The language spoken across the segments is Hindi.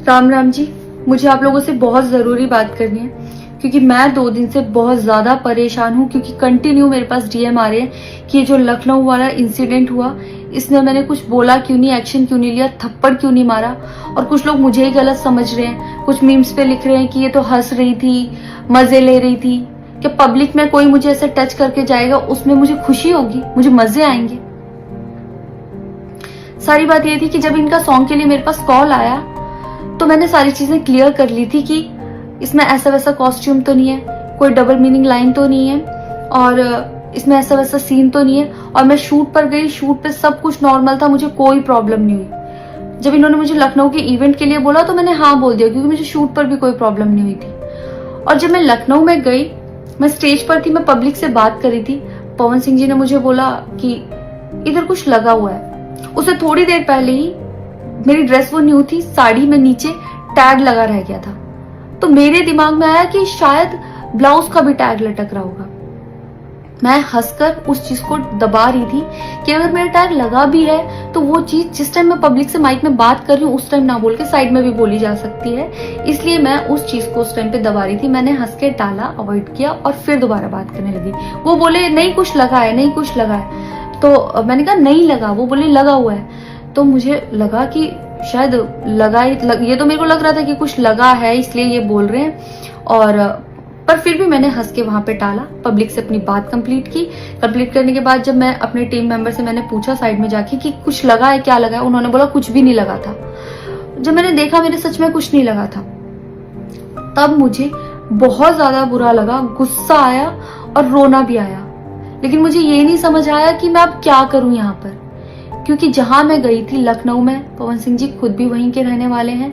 राम राम जी। मुझे आप लोगों से बहुत ज़रूरी बात करनी है क्योंकि मैं 2 दिन से बहुत ज़्यादा परेशान हूँ क्योंकि कंटिन्यू मेरे पास डीएम आ रहे हैं कि ये जो लखनऊ वाला इंसिडेंट हुआ, इसमें मैंने कुछ बोला क्यों नहीं, एक्शन क्यों नहीं लिया, थप्पड़ क्यों नहीं मारा। और कुछ लोग मुझे ही गलत समझ रहे हैं, कुछ मीम्स पे लिख रहे हैं कि ये तो हंस रही थी, मजे ले रही थी। कि पब्लिक में कोई मुझे ऐसे टच करके जाएगा उसमें मुझे खुशी होगी, मुझे मजे आएंगे। सारी बात ये थी कि जब इनका सॉन्ग के लिए मेरे पास कॉल आया तो मैंने सारी चीजें क्लियर कर ली थी कि इसमें ऐसा वैसा कॉस्ट्यूम तो नहीं है, कोई डबल मीनिंग लाइन तो नहीं है और इसमें ऐसा वैसा सीन तो नहीं है। और मैं शूट पर गई, शूट पे सब कुछ नॉर्मल था, मुझे कोई प्रॉब्लम नहीं हुई। जब इन्होंने मुझे लखनऊ के इवेंट के लिए बोला तो मैंने हाँ बोल दिया क्योंकि मुझे शूट पर भी कोई प्रॉब्लम नहीं हुई थी। और जब मैं लखनऊ में गई, मैं स्टेज पर थी, मैं पब्लिक से बात कर रही थी, पवन सिंह जी ने मुझे बोला कि इधर कुछ लगा हुआ है। उससे थोड़ी देर पहले ही मेरी ड्रेस वो न्यू थी, साड़ी में नीचे टैग लगा रह गया था। तो मेरे दिमाग में आया कि शायद ब्लाउज का भी टैग लटक रहा होगा। मैं हंसकर उस चीज को दबा रही थी कि अगर मेरा टैग लगा भी है तो वो चीज जिस टाइम मैं पब्लिक से माइक में बात कर रही हूँ उस टाइम ना बोल के साइड में भी बोली जा सकती है, इसलिए मैं उस चीज को उस टाइम पे दबा रही थी। मैंने हंस के टाला, अवॉइड किया और फिर दोबारा बात करने लगी। वो बोले नहीं कुछ लगा है, नहीं कुछ लगा है। तो मैंने कहा नहीं लगा, वो बोले लगा हुआ है। तो मुझे लगा कि शायद ये तो मेरे को लग रहा था कि कुछ लगा है इसलिए ये बोल रहे हैं। और पर फिर भी मैंने हंस के वहां पे टाला, पब्लिक से अपनी बात कंप्लीट की। कंप्लीट करने के बाद जब मैं अपने टीम मेंबर से मैंने पूछा साइड में जाके कि कुछ लगा है, क्या लगा है, उन्होंने बोला कुछ भी नहीं लगा था। जब मैंने देखा मेरे सच में कुछ नहीं लगा था, तब मुझे बहुत ज्यादा बुरा लगा, गुस्सा आया और रोना भी आया। लेकिन मुझे ये नहीं समझ आया कि मैं अब क्या करूं यहाँ पर, क्योंकि जहां मैं गई थी लखनऊ में, पवन सिंह जी खुद भी वहीं के रहने वाले हैं,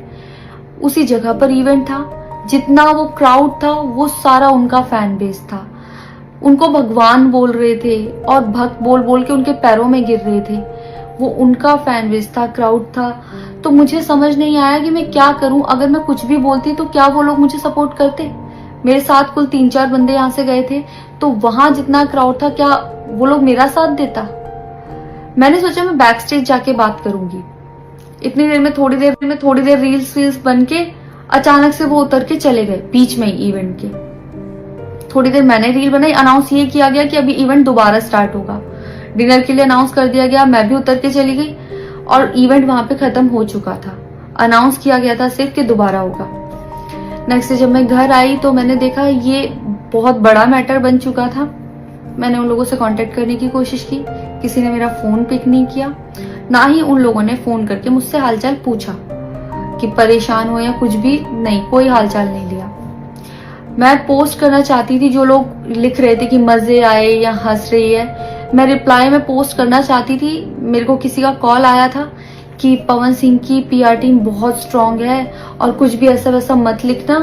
उसी जगह पर इवेंट था। जितना वो क्राउड था वो सारा उनका फैन बेस था। उनको भगवान बोल रहे थे और भक्त बोल बोल के उनके पैरों में गिर रहे थे। वो उनका फैन बेस था, क्राउड था। तो मुझे समझ नहीं आया कि मैं क्या करूं। अगर मैं कुछ भी बोलती तो क्या वो लोग मुझे सपोर्ट करते। मेरे साथ कुल 3-4 बंदे यहाँ से गए थे, तो वहां जितना क्राउड था क्या वो लोग मेरा साथ देता। मैंने सोचा मैं बैक स्टेज जाके बात करूंगी। इतनी देर में थोड़ी देर रील्स बन के अचानक से वो उतर के चले गए बीच में ही इवेंट के। थोड़ी देर मैंने रील बनाई, अनाउंस ये किया गया कि अभी इवेंट दोबारा स्टार्ट होगा। डिनर के लिए अनाउंस कर दिया गया, मैं भी उतर के चली गई और इवेंट वहां पे खत्म हो चुका था। अनाउंस किया गया था सिर्फ कि दोबारा होगा। नेक्स्ट डे जब मैं घर आई तो मैंने देखा ये बहुत बड़ा मैटर बन चुका था। मैंने उन लोगों से कांटेक्ट करने की कोशिश की, किसी ने मेरा फोन पिक नहीं किया, ना ही उन लोगों ने फोन करके मुझसे हालचाल पूछा कि परेशान हो या कुछ भी, नहीं, कोई हालचाल नहीं लिया। मैं पोस्ट करना चाहती थी, जो लोग लिख रहे थे कि मजे आए या हंस रही है, मैं रिप्लाई में पोस्ट करना चाहती थी। मेरे को किसी का कॉल आया था कि पवन सिंह की पीआर टीम बहुत स्ट्रांग है और कुछ भी ऐसा वैसा मत लिखना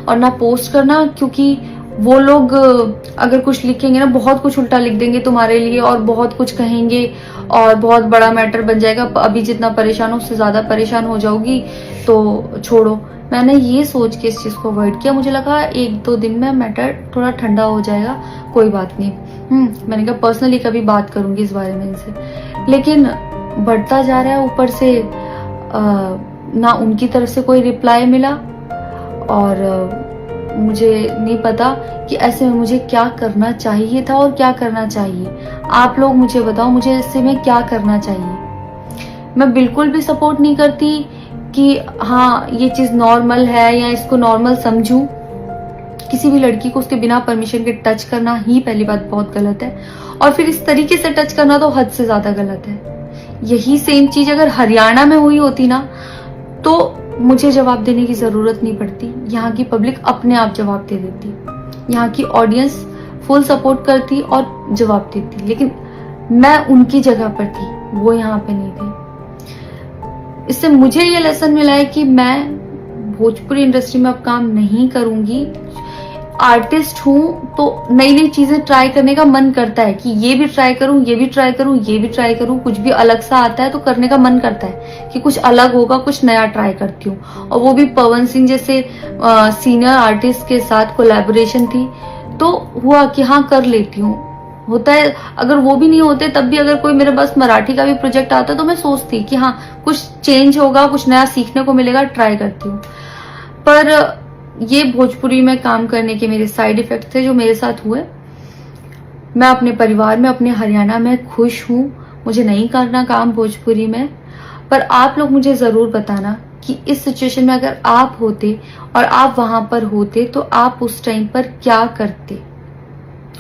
और ना पोस्ट करना, क्योंकि वो लोग अगर कुछ लिखेंगे ना बहुत कुछ उल्टा लिख देंगे तुम्हारे लिए और बहुत कुछ कहेंगे और बहुत बड़ा मैटर बन जाएगा। अभी जितना परेशान हो उससे ज्यादा परेशान हो जाओगी, तो छोड़ो। मैंने ये सोच के इस चीज को अवॉइड किया। मुझे लगा 1-2 दिन में मैटर थोड़ा ठंडा हो जाएगा, कोई बात नहीं। मैंने कहा पर्सनली कभी बात करूंगी इस बारे में इनसे। लेकिन बढ़ता जा रहा है, ऊपर से ना उनकी तरफ से कोई रिप्लाई मिला और मुझे नहीं पता कि ऐसे में मुझे क्या करना चाहिए था और क्या करना चाहिए। आप लोग मुझे बताओ, मुझे ऐसे में क्या करना चाहिए। मैं बिल्कुल भी सपोर्ट नहीं करती कि हाँ ये चीज नॉर्मल है या इसको नॉर्मल समझूं। किसी भी लड़की को उसके बिना परमिशन के टच करना ही पहली बात बहुत गलत है, और फिर इस तरीके से टच करना तो हद से ज्यादा गलत है। यही सेम चीज अगर हरियाणा में हुई होती ना तो मुझे जवाब देने की जरूरत नहीं पड़ती। यहाँ की पब्लिक अपने आप जवाब दे देती, यहाँ की ऑडियंस फुल सपोर्ट करती और जवाब देती। लेकिन मैं उनकी जगह पर थी, वो यहाँ पे नहीं थी। इससे मुझे ये लेसन मिला है कि मैं भोजपुरी इंडस्ट्री में अब काम नहीं करूंगी। आर्टिस्ट हूं तो नई नई चीजें ट्राई करने का मन करता है कि ये भी ट्राई करूं, ये भी ट्राई करूं, ये भी ट्राई करूं। कुछ भी अलग सा आता है तो करने का मन करता है कि कुछ अलग होगा, कुछ नया ट्राई करती हूँ। और वो भी पवन सिंह जैसे सीनियर आर्टिस्ट के साथ कोलैबोरेशन थी तो हुआ कि हाँ कर लेती हूँ। होता है। अगर वो भी नहीं होते तब भी अगर कोई मेरे पास मराठी का भी प्रोजेक्ट आता तो मैं सोचती कि हाँ कुछ चेंज होगा, कुछ नया सीखने को मिलेगा, ट्राई करती हूँ। पर ये भोजपुरी में काम करने के मेरे साइड इफेक्ट थे जो मेरे साथ हुए। मैं अपने परिवार में, अपने हरियाणा में खुश हूँ, मुझे नहीं करना काम भोजपुरी में। पर आप लोग मुझे जरूर बताना कि इस सिचुएशन में अगर आप होते और आप वहां पर होते तो आप उस टाइम पर क्या करते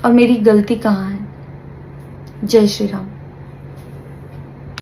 और मेरी गलती कहाँ है। जय श्री राम।